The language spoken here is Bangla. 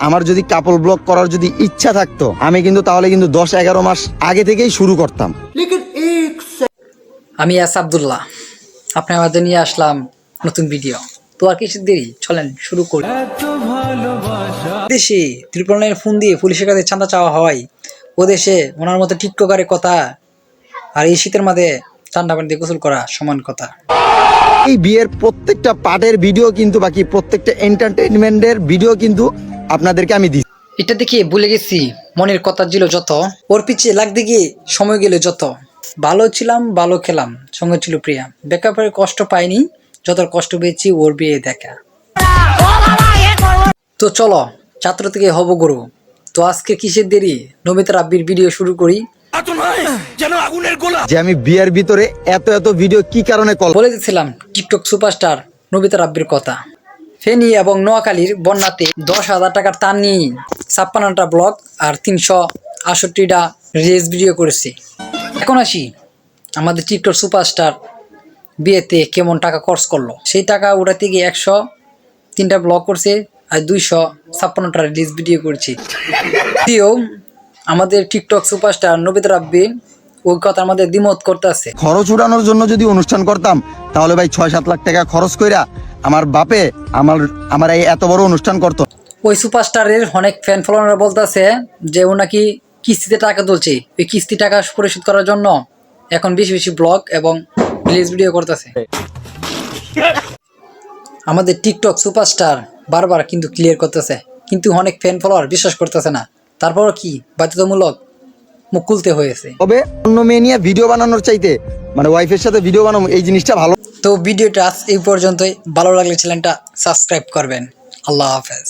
আমার যদি কাপল ব্লগ করার যদি ইচ্ছা থাকতো আমি কিন্তু তাহলে কিন্তু 10-11 মাস আগে থেকেই শুরু করতাম। আমি আব্দুল্লাহ, আপনি আমাদের নিয়ে আসলাম নতুন ভিডিও। তো আর কিছু দেরি, চলেন শুরু করি। দেশে 999 ফোন দিয়ে পুলিশের কাছে চাঁদা চাওয়া হয়, ও দেশে ওনার মতো টিকটকারের কথা আর এই শীতের মাঝে ঠান্ডা পানি দিয়ে গোসল করা সমান কথা। এই বিয়ের প্রত্যেকটা পার্টের ভিডিও কিন্তু বাকি প্রত্যেকটা এন্টারটেইনমেন্টের ভিডিও কিন্তু আপনাদেরকে আমি দিই। এটা দেখে ভুলে গেছি মনের কথা ছিল যত, ওর পিছিয়ে লাগতে গিয়ে সময় গেলে যত। ভালো ছিলাম, ভালো খেলাম, সঙ্গে ছিল প্রিয়া, ব্যাকআপের কষ্ট পাইনি, যত কষ্ট পেয়েছি ওর বিয়ে দেখা। তো চলো ছাত্র থেকে হব গুরু। তো আজকে কিসের দেরি, নমিতা রাব্বির ভিডিও শুরু করি। যে আমি বিয়ের ভিতরে এত এত ভিডিও কি কারণে কল বলে দিচ্ছিলাম টিকটক সুপারস্টার নমিতা রাব্বির কথা। ফেনী এবং নোয়াখালীর বন্যাতে 10,000 টাকার টান নিয়ে 56টা ব্লগ আর 368টা রিলস ভিডিও করেছি। এখন আসি আমাদের টিকটক সুপারস্টার বিয়েতে কেমন টাকা খরচ করলো। সেই টাকা উঠাতে গিয়ে 103টা ব্লগ করছে আর 256টা রিলস ভিডিও করেছি। যদিও আমাদের টিকটক সুপারস্টার নমিতা রাব্বি ওই কথা আমাদের দ্বিমত করতে আছে। খরচ উড়ানোর জন্য যদি অনুষ্ঠান করতাম তাহলে ভাই 6-7 লাখ টাকা খরচ কইরা আমার বাপে আমার এই এত বড় অনুষ্ঠান করতো। ওই সুপারস্টারের অনেক ফ্যান ফলোয়াররা বলতেছে যে ও নাকি কিস্তিতে টাকা তুলছে, ওই কিস্তি টাকা পরিশোধ করার জন্য এখন বেশি বেশি ব্লগ এবং রিলস ভিডিও করতেছে। আমাদের টিকটক সুপারস্টার বারবার কিন্তু ক্লিয়ার করতেছে, কিন্তু অনেক ফ্যান ফলোয়ার বিশ্বাস করতেছে না। তারপরও কি বাধ্যতামূলক মুখ খুলতে হয়েছে। তবে অন্য মেয়ে নিয়ে ভিডিও বানানোর চাইতে মানে ওয়াইফের সাথে ভিডিও বানানো এই জিনিসটা ভালো। তো ভিডিওটা আজ এই পর্যন্তই। ভালো লাগলে চ্যানেলটা সাবস্ক্রাইব করবেন। আল্লাহ হাফেজ।